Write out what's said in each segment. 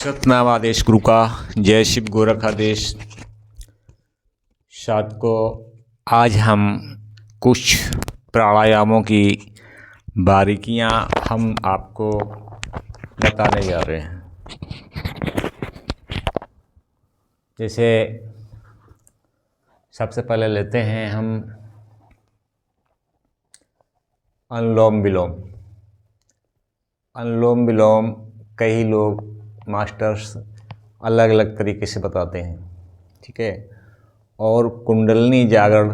सतनाम आदेश गुरु का। जय शिव गोरखाधीश। साथ को आज हम कुछ प्राणायामों की बारीकियां हम आपको बताने जा रहे हैं। जैसे सबसे पहले लेते हैं हम अनुलोम विलोम। अनुलोम विलोम कई लोग मास्टर्स अलग अलग तरीके से बताते हैं, ठीक है। और कुंडलिनी जागरण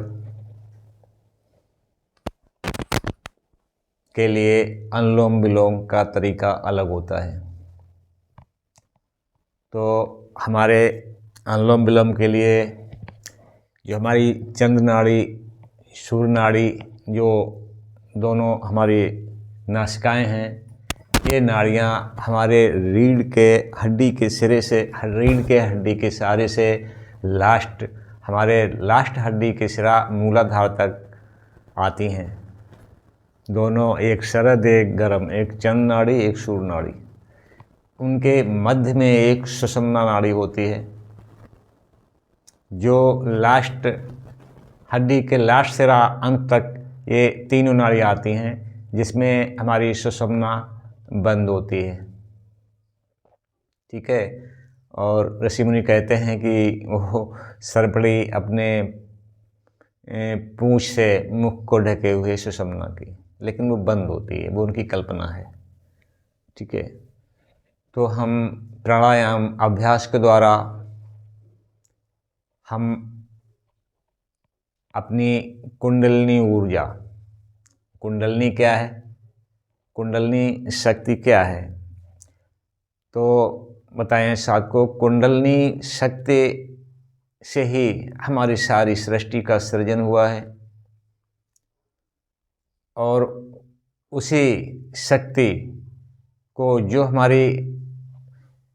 के लिए अनुलोम विलोम का तरीका अलग होता है। तो हमारे अनुलोम विलोम के लिए जो हमारी चंद्र नाड़ी, सूर्य नाड़ी, जो दोनों हमारी नासिकाएं हैं, ये नाड़ियाँ हमारे रीढ़ के हड्डी के सिरे से, रीढ़ के हड्डी के सहारे से हमारे लास्ट हड्डी के सिरा मूलाधार तक आती हैं। दोनों, एक शरद एक गर्म, एक चंद्र नाड़ी एक सूर्य नाड़ी। उनके मध्य में एक सुषुम्ना नाड़ी होती है जो लास्ट हड्डी के लास्ट सिरा अंत तक ये तीनों नाड़ी आती हैं, जिसमें हमारी सुषुम्ना बंद होती है, ठीक है। और ऋषि मुनि कहते हैं कि वो सर्पड़ी अपने पूंछ से मुख को ढके हुए सुषुम्ना की, लेकिन वो बंद होती है, वो उनकी कल्पना है, ठीक है। तो हम प्राणायाम अभ्यास के द्वारा हम अपनी कुंडलिनी ऊर्जा, कुंडलिनी क्या है, कुंडलिनी शक्ति क्या है, तो बताएं साथ को। कुंडलिनी शक्ति से ही हमारी सारी सृष्टि का सृजन हुआ है, और उसी शक्ति को जो हमारे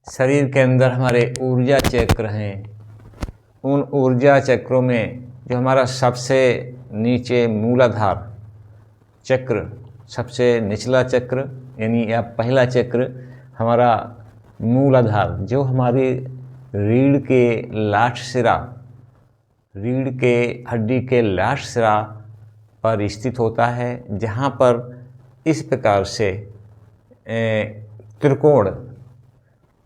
शरीर के अंदर हमारे ऊर्जा चक्र हैं, उन ऊर्जा चक्रों में जो हमारा सबसे नीचे मूलाधार चक्र, सबसे निचला चक्र यानी या पहला चक्र हमारा मूलाधार, जो हमारी रीढ़ के लास्ट सिरा, रीढ़ के हड्डी के लास्ट सिरा पर स्थित होता है, जहाँ पर इस प्रकार से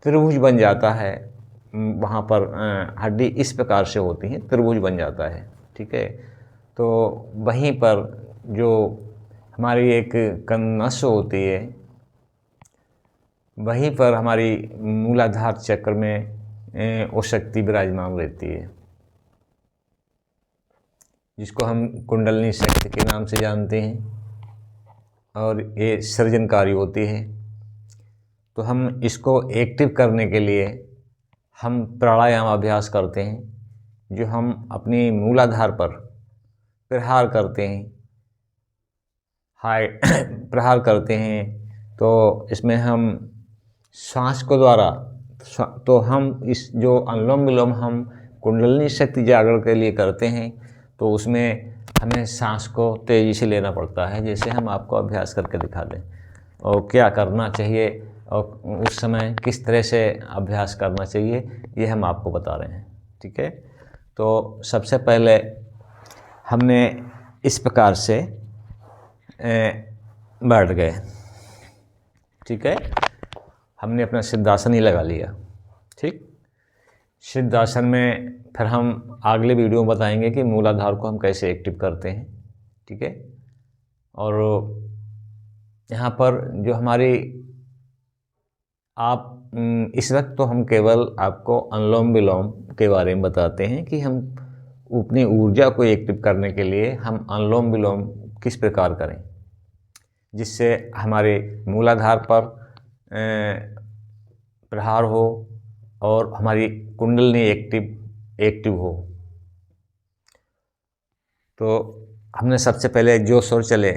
त्रिभुज बन जाता है। वहाँ पर हड्डी इस प्रकार से होती है, त्रिभुज बन जाता है, ठीक है। तो वहीं पर जो हमारी एक नस होती है, वहीं पर हमारी मूलाधार चक्र में वो शक्ति विराजमान रहती है, जिसको हम कुंडलिनी शक्ति के नाम से जानते हैं, और ये सृजनकारी होती है। तो हम इसको एक्टिव करने के लिए हम प्राणायाम अभ्यास करते हैं, जो हम अपनी मूलाधार पर प्रहार करते हैं, प्रहार करते हैं। तो इसमें हम श्वास को द्वारा, तो हम इस जो अनुलोम विलोम हम कुंडलिनी शक्ति जागरण के लिए करते हैं, तो उसमें हमें सांस को तेज़ी से लेना पड़ता है, जैसे हम आपको अभ्यास करके दिखा दें, और क्या करना चाहिए और उस समय किस तरह से अभ्यास करना चाहिए, ये हम आपको बता रहे हैं, ठीक है। तो सबसे पहले हमने इस प्रकार से बैठ गए, ठीक है। हमने अपना सिद्धासन ही लगा लिया, ठीक। सिद्धासन में फिर हम अगले वीडियो में बताएंगे कि मूलाधार को हम कैसे एक्टिव करते हैं, ठीक है। और यहाँ पर जो हमारी इस वक्त तो हम केवल आपको अनुलोम विलोम के बारे में बताते हैं कि हम अपनी ऊर्जा को एक्टिव करने के लिए हम अनुलोम विलोम किस प्रकार करें, जिससे हमारे मूलाधार पर प्रहार हो और हमारी कुंडलिनी एक्टिव हो। तो हमने सबसे पहले जो सुर चले,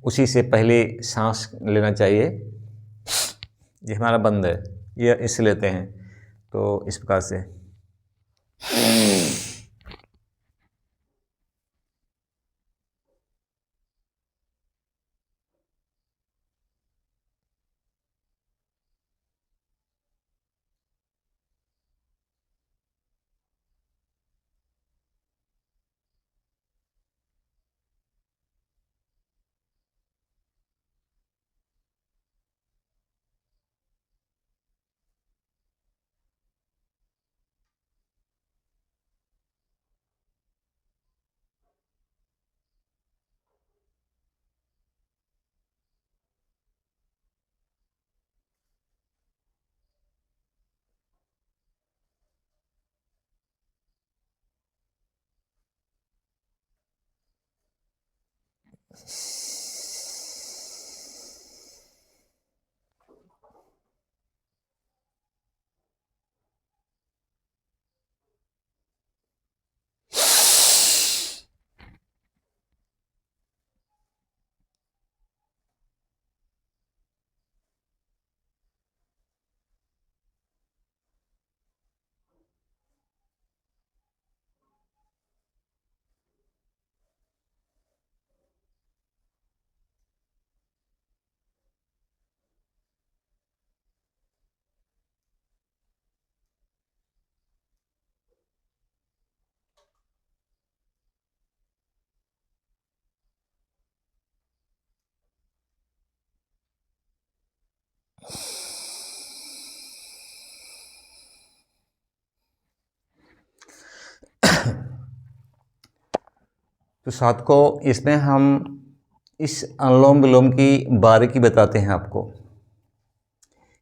उसी से पहले सांस लेना चाहिए। ये हमारा बंद है, ये इससे लेते हैं, तो इस प्रकार से तो साथ को इसमें हम इस अनुलोम विलोम की बारीकी बताते हैं आपको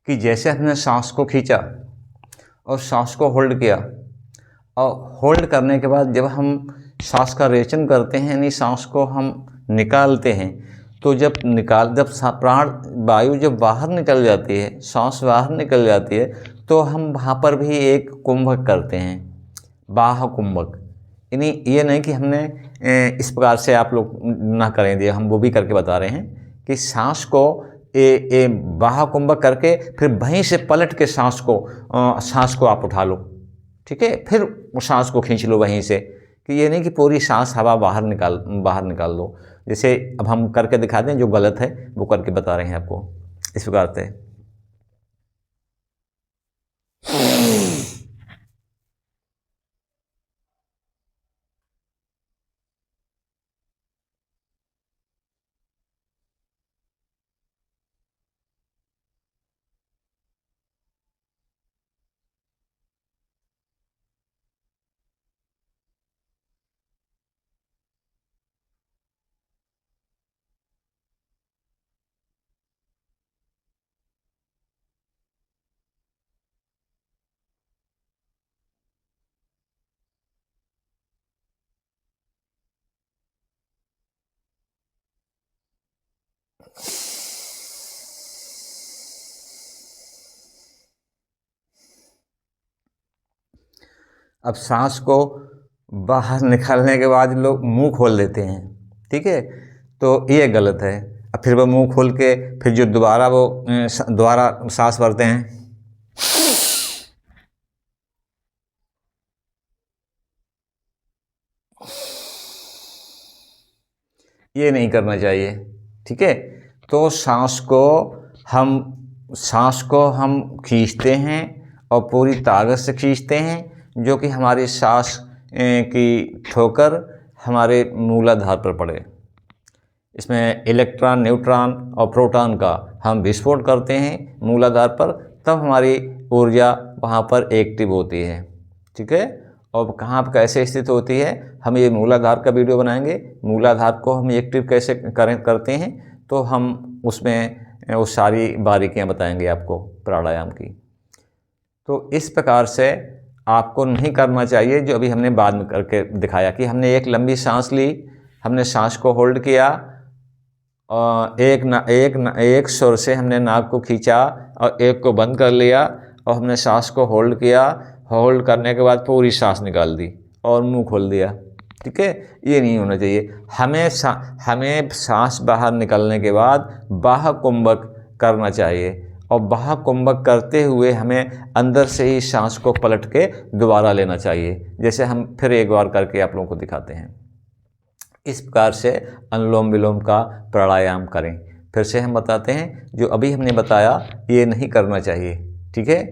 कि जैसे हमने सांस को खींचा और सांस को होल्ड किया, और होल्ड करने के बाद जब हम सांस का रेचन करते हैं यानी सांस को हम निकालते हैं, तो जब प्राण वायु जब बाहर निकल जाती है, सांस बाहर निकल जाती है, तो हम वहाँ पर भी एक कुंभक करते हैं, बाह्य कुंभक। यानी ये नहीं कि हमने इस प्रकार से आप लोग ना करें दिए, हम वो भी करके बता रहे हैं कि सांस को बाह्य कुंभक करके फिर वहीं से पलट के सांस को आप उठा लो, ठीक है, फिर सांस को खींच लो वहीं से, कि ये नहीं कि पूरी सांस हवा बाहर निकाल लो। जैसे अब हम करके दिखाते हैं, जो गलत है वो करके बता रहे हैं आपको इस प्रकार से। अब सांस को बाहर निकालने के बाद लोग मुंह खोल देते हैं, ठीक है, तो ये गलत है। अब फिर वो मुंह खोल के फिर जो दोबारा सांस भरते हैं, ये नहीं करना चाहिए, ठीक है। तो सांस को हम खींचते हैं और पूरी ताकत से खींचते हैं, जो कि हमारी सांस की ठोकर हमारे मूलाधार पर पड़े। इसमें इलेक्ट्रॉन, न्यूट्रॉन और प्रोटॉन का हम विस्फोट करते हैं मूलाधार पर, तब हमारी ऊर्जा वहाँ पर एक्टिव होती है, ठीक है। और कहाँ पर कैसे स्थित होती है, हम ये मूलाधार का वीडियो बनाएंगे। मूलाधार को हम एक्टिव कैसे करते हैं, तो हम उसमें वो सारी बारीकियाँ बताएंगे आपको प्राणायाम की। तो इस प्रकार से आपको नहीं करना चाहिए जो अभी हमने बाद में करके दिखाया, कि हमने एक लंबी सांस ली, हमने सांस को होल्ड किया और एक सुर से हमने नाक को खींचा और एक को बंद कर लिया, और हमने सांस को होल्ड किया, होल्ड करने के बाद पूरी सांस निकाल दी और मुंह खोल दिया, ठीक है। ये नहीं होना चाहिए। हमें सांस बाहर निकलने के बाद बाह्य कुंभक करना चाहिए, और बाह्य कुंभक करते हुए हमें अंदर से ही सांस को पलट के दोबारा लेना चाहिए। जैसे हम फिर एक बार करके आप लोगों को दिखाते हैं। इस प्रकार से अनुलोम विलोम का प्राणायाम करें। फिर से हम बताते हैं, जो अभी हमने बताया ये नहीं करना चाहिए, ठीक है।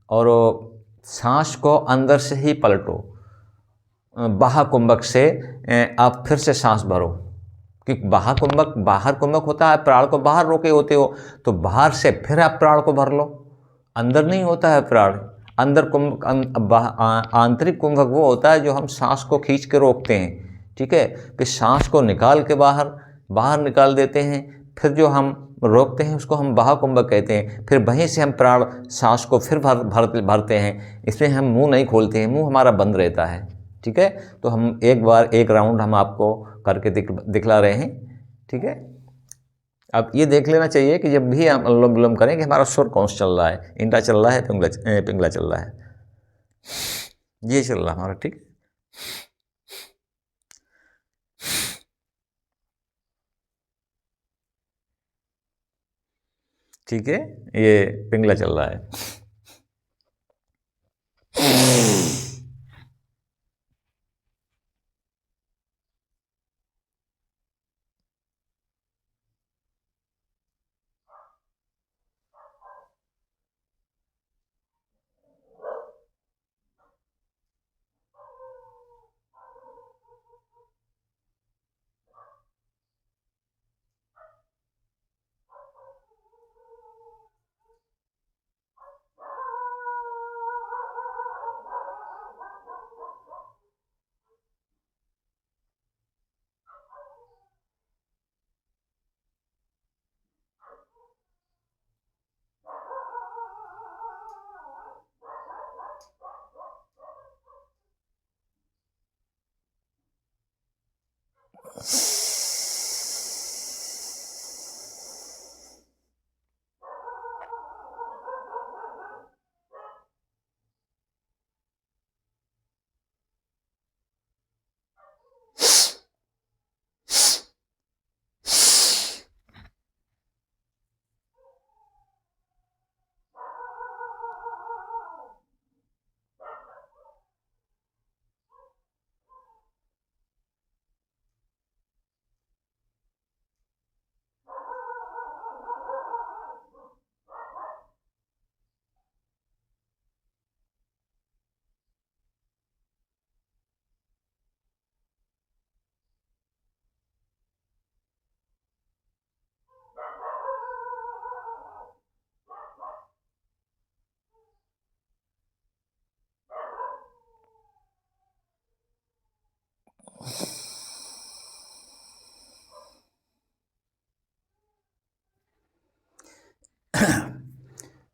और सांस को अंदर से ही पलटो, बाह्य कुंभक से आप फिर से सांस भरो, क्योंकि बाहर कुंभक होता है, प्राण को बाहर रोके होते हो, तो बाहर से फिर आप प्राण को भर लो। अंदर नहीं होता है प्राण, अंदर आंतरिक कुंभक वो होता है जो हम सांस को खींच के रोकते हैं, ठीक है। फिर सांस को निकाल के बाहर निकाल देते हैं, फिर जो हम रोकते हैं उसको हम बाह्य कुंभक कहते हैं। फिर वहीं से हम प्राण सांस को फिर भरते हैं। इसमें हम मुंह नहीं खोलते हैं, मुंह हमारा बंद रहता है, ठीक है। तो हम एक राउंड हम आपको करके दिखला रहे हैं ठीक है। अब ये देख लेना चाहिए कि जब भी हम अनुलोम विलोम करें कि हमारा सुर कौन सा चल रहा है, इंटा चल रहा है, पिंगला चल रहा है, ये चल रहा है हमारा, ठीक है। ठीक है, ये पिंगला चल रहा है।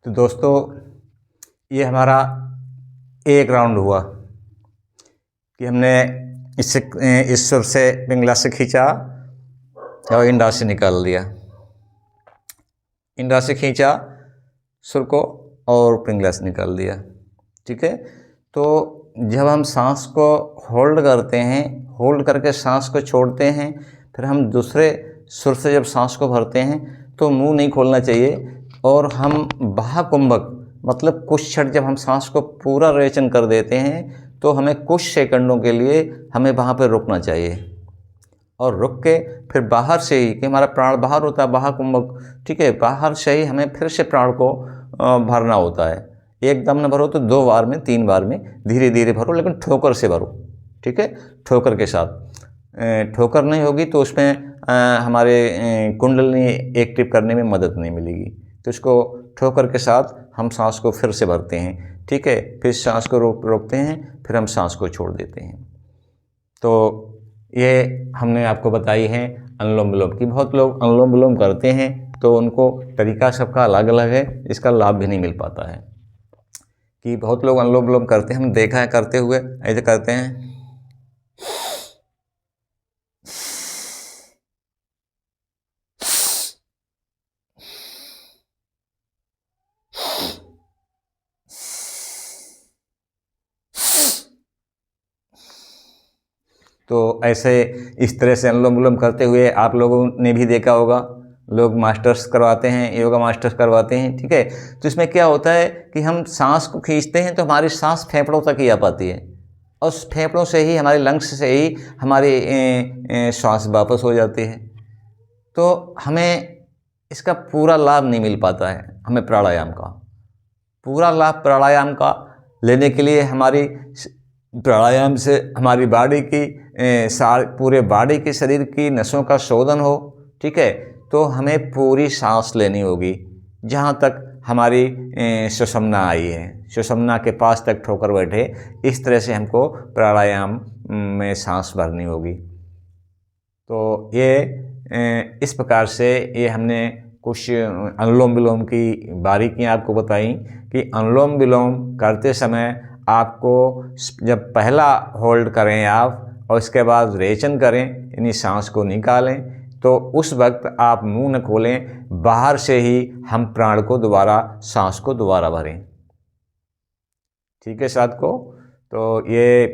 तो दोस्तों, ये हमारा एक राउंड हुआ कि हमने इस सुर से पिंगला से खींचा और इंडा से निकाल दिया, इंडा से खींचा सुर को और पिंगला से निकाल दिया, ठीक है। तो जब हम सांस को होल्ड करते हैं, होल्ड करके सांस को छोड़ते हैं, फिर हम दूसरे सुर से जब सांस को भरते हैं तो मुंह नहीं खोलना चाहिए, और हम बाह्य कुंभक मतलब कुछ क्षण जब हम सांस को पूरा रेचन कर देते हैं तो हमें कुछ सेकंडों के लिए हमें वहाँ पर रुकना चाहिए, और रुक के फिर बाहर से ही, कि हमारा प्राण बाहर होता है बाह्य कुंभक, ठीक है, बाहर से ही हमें फिर से प्राण को भरना होता है। एकदम न भरो तो 2 बार में 3 बार में धीरे धीरे भरो, लेकिन ठोकर से भरो, ठीक है, ठोकर के साथ। ठोकर नहीं होगी तो उसमें हमारे कुंडलनी एक्टिव करने में मदद नहीं मिलेगी। तो इसको ठोकर के साथ हम सांस को फिर से भरते हैं, ठीक है, फिर सांस को रोकते हैं, फिर हम सांस को छोड़ देते हैं। तो ये हमने आपको बताई है अनुलोम विलोम की। बहुत लोग अनुलोम विलोम करते हैं तो उनको तरीका सबका अलग अलग है, इसका लाभ भी नहीं मिल पाता है। कि बहुत लोग अनुलोम विलोम करते हैं, हमने देखा है करते हुए, ऐसे करते हैं, तो ऐसे इस तरह से अनुलोम विलोम करते हुए आप लोगों ने भी देखा होगा, लोग मास्टर्स करवाते हैं, योगा मास्टर्स करवाते हैं, ठीक है। तो इसमें क्या होता है कि हम सांस को खींचते हैं तो हमारी सांस फेफड़ों तक ही आ पाती है, और उस फेफड़ों से ही, हमारे लंग्स से ही हमारी श्वास वापस हो जाती है। तो हमें इसका पूरा लाभ नहीं मिल पाता है। हमें प्राणायाम का पूरा लाभ, प्राणायाम का लेने के लिए हमारी प्राणायाम से हमारी बॉडी की पूरे बॉडी के शरीर की नसों का शोधन हो, ठीक है। तो हमें पूरी सांस लेनी होगी, जहाँ तक हमारी सुषुम्ना आई है, सुषुम्ना के पास तक ठोकर बैठे, इस तरह से हमको प्राणायाम में सांस भरनी होगी। तो ये इस प्रकार से ये हमने कुछ अनुलोम विलोम की बारीकियाँ आपको बताई कि अनुलोम विलोम करते समय आपको जब पहला होल्ड करें आप और इसके बाद रेचन करें, यानी सांस को निकालें, तो उस वक्त आप मुंह न खोलें, बाहर से ही हम प्राण को दोबारा, सांस को दोबारा भरें। ठीक है साथियों, तो ये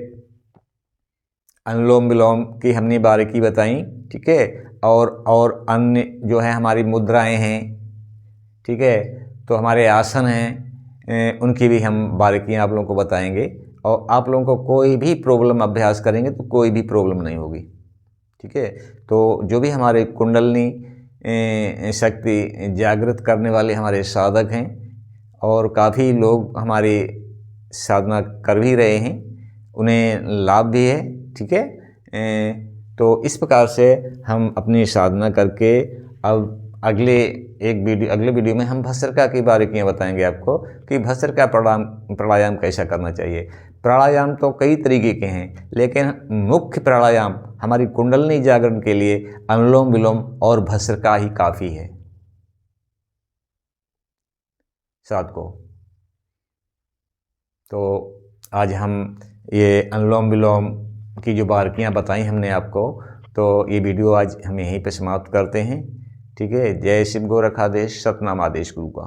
अनुलोम विलोम की हमने बारीकी बताई। ठीक है, और अन्य जो है हमारी मुद्राएं हैं, ठीक है, तो हमारे आसन हैं, उनकी भी हम बारीकियां आप लोगों को बताएंगे। और आप लोगों को कोई भी प्रॉब्लम अभ्यास करेंगे तो कोई भी प्रॉब्लम नहीं होगी। ठीक है, तो जो भी हमारे कुंडलनी शक्ति जागृत करने वाले हमारे साधक हैं, और काफ़ी लोग हमारी साधना कर भी रहे हैं, उन्हें लाभ भी है। ठीक है, तो इस प्रकार से हम अपनी साधना करके अब अगले वीडियो में हम भस्त्रिका की बारीकियां बताएंगे आपको कि भस्त्रिका प्राणायाम कैसा करना चाहिए। प्राणायाम तो कई तरीके के हैं, लेकिन मुख्य प्राणायाम हमारी कुंडलनी जागरण के लिए अनुलोम विलोम और भस्त्रिका ही काफ़ी है साथ को। तो आज हम ये अनुलोम विलोम की जो बारीकियां बताई हमने आपको, तो ये वीडियो आज हम यहीं पे समाप्त करते हैं। ठीक है, जय शिव गोरखाधीश, सतनाम आदेश गुरु का।